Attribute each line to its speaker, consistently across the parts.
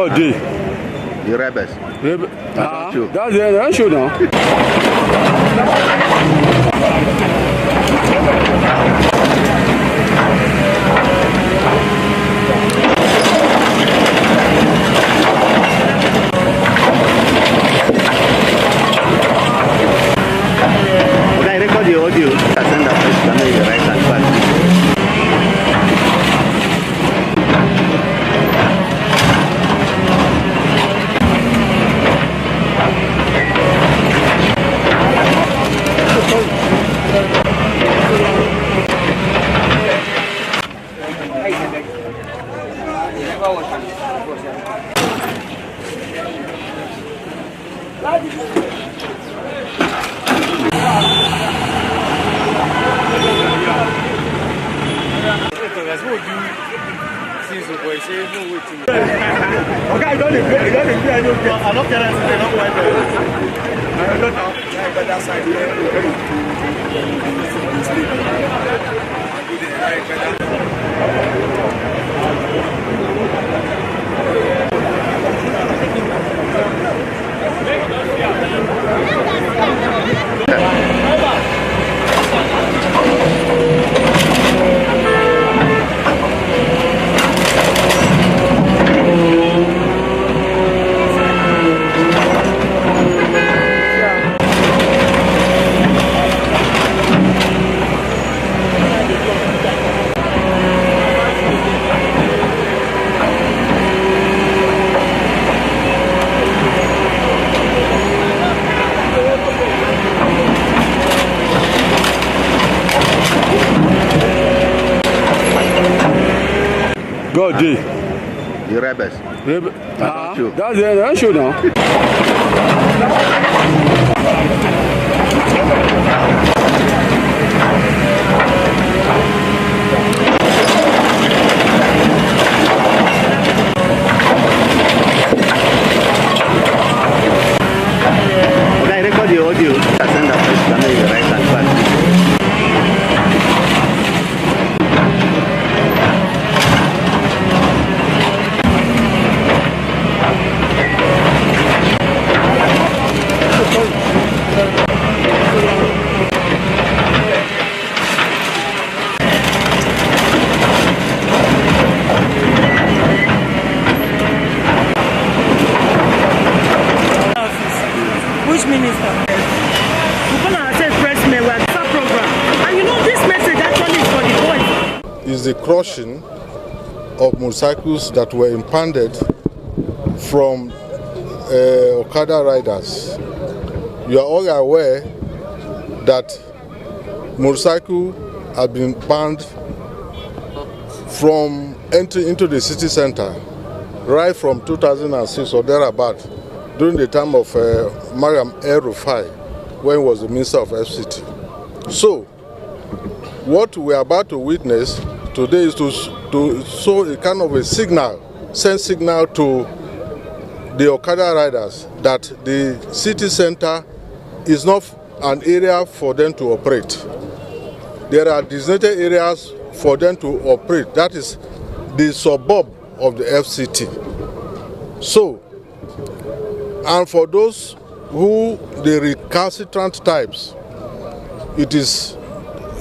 Speaker 1: God did.
Speaker 2: The rebels.
Speaker 1: That's it. That's you now.
Speaker 2: When I record the audio, I send that first to the right hand back.
Speaker 1: God did.
Speaker 2: The rebels.
Speaker 1: That's it. That's you now.
Speaker 2: When I record the audio, I send that first to the right hand back.
Speaker 3: Is the crushing of motorcycles that were impounded from Okada riders. You are all aware that motorcycles have been banned from entering into the city center right from 2006 or thereabout, during the time of Mariam El-Rufai, when he was the Minister of FCTA. So, what we are about to witness today is to show a kind of a signal, send signal to the Okada riders that the city center is not an area for them to operate. There are designated areas for them to operate. That is the suburb of the FCT. So, and for those who the recalcitrant types, it is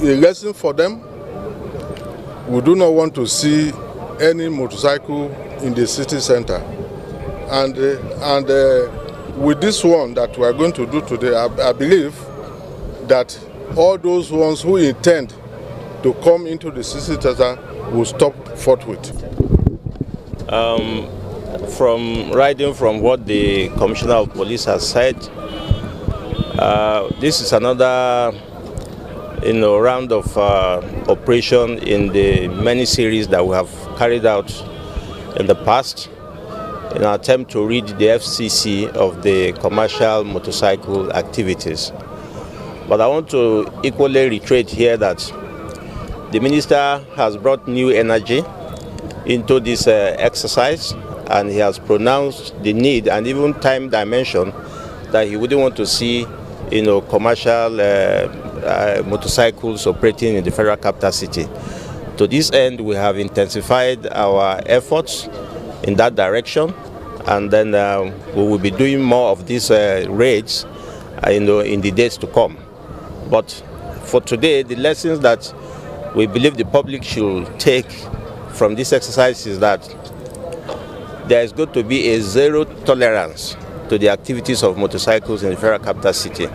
Speaker 3: a lesson for them. We do not want to see any motorcycle in the city center. And with this one that we are going to do today, I believe that all those ones who intend to come into the city center will stop forthwith.
Speaker 4: From riding from what the Commissioner of Police has said, this is another round of operation in the many series that we have carried out in the past in an attempt to rid the FCC of the commercial motorcycle activities. But I want to equally reiterate here that the Minister has brought new energy into this exercise, and he has pronounced the need and even time dimension that he wouldn't want to see commercial motorcycles operating in the federal capital city. To this end, we have intensified our efforts in that direction, and then we will be doing more of these raids in the days to come. But for today, the lessons that we believe the public should take from this exercise is that there is going to be a zero tolerance to the activities of motorcycles in the Federal Capital City.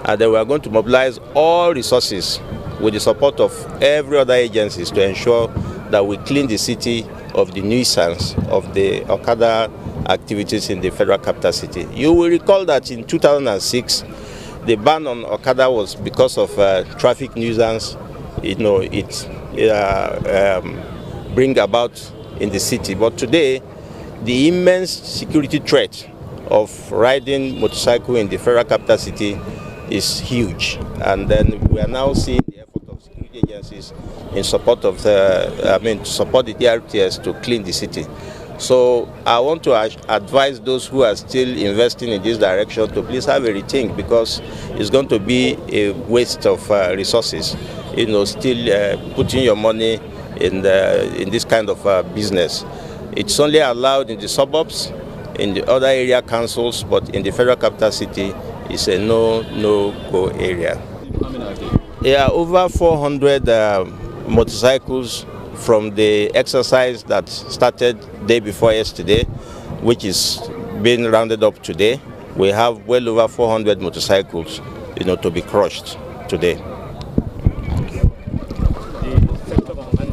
Speaker 4: And then we are going to mobilize all resources with the support of every other agencies to ensure that we clean the city of the nuisance of the Okada activities in the Federal Capital City. You will recall that in 2006, the ban on Okada was because of traffic nuisance, it bring about in the city. But today, the immense security threat of riding motorcycle in the Federal Capital City is huge. And then we are now seeing the effort of security agencies in support of to support the DRTS to clean the city. So I want to advise those who are still investing in this direction to please have a rethink, because it's going to be a waste of resources. Still putting your money in this kind of business. It's only allowed in the suburbs, in the other area councils, but in the Federal Capital City, it's a no-go area. Yeah, over 400 motorcycles from the exercise that started day before yesterday, which is being rounded up today. We have well over 400 motorcycles, to be crushed today.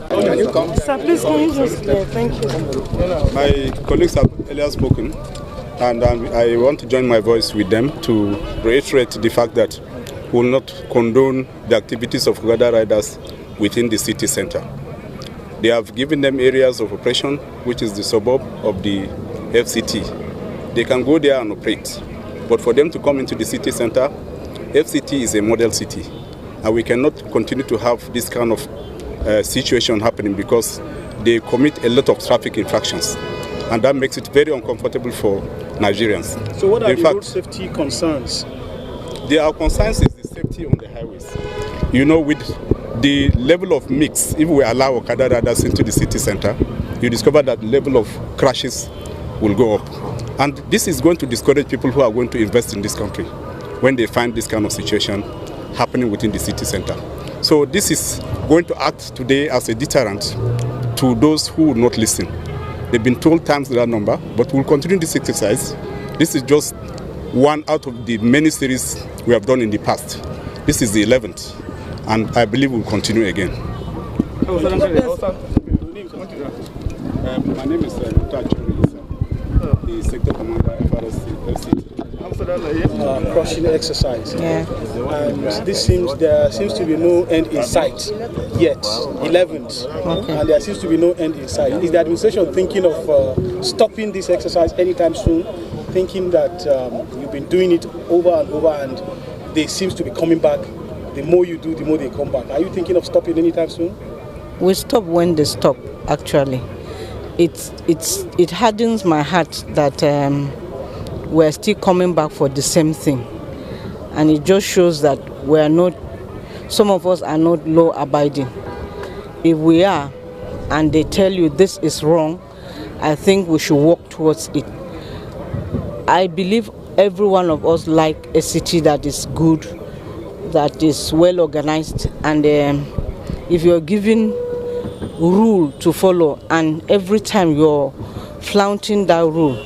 Speaker 5: Can you come?
Speaker 6: Sir, please can you just thank you.
Speaker 5: My colleagues have earlier spoken, and I want to join my voice with them to reiterate the fact that we will not condone the activities of Okada riders within the city center. They have given them areas of operation, which is the suburb of the FCT. They can go there and operate. But for them to come into the city center, FCT is a model city, and we cannot continue to have this kind of situation happening, because they commit a lot of traffic infractions, and that makes it very uncomfortable for Nigerians.
Speaker 7: So what are the road safety concerns?
Speaker 5: Our concerns is the safety on the highways. With the level of mix, if we allow Okada riders into the city center, you discover that the level of crashes will go up. And this is going to discourage people who are going to invest in this country when they find this kind of situation happening within the city center. So this is going to act today as a deterrent to those who will not listen. They've been told times that number, but we'll continue this exercise. This is just one out of the many series we have done in the past. This is the 11th, and I believe we'll continue again.
Speaker 7: My name is the Sector Commander, FCTA. Crushing exercise. Yeah. And there seems to be no end in sight yet. 11th. Okay. And there seems to be no end in sight. Is the administration thinking of stopping this exercise anytime soon? Thinking that you've been doing it over and over, and they seems to be coming back. The more you do, the more they come back. Are you thinking of stopping anytime soon?
Speaker 6: We stop when they stop, actually. It hardens my heart that we're still coming back for the same thing. And it just shows that some of us are not law abiding. If we are, and they tell you this is wrong, I think we should work towards it. I believe every one of us like a city that is good, that is well organized, and if you're given rule to follow, and every time you're flaunting that rule,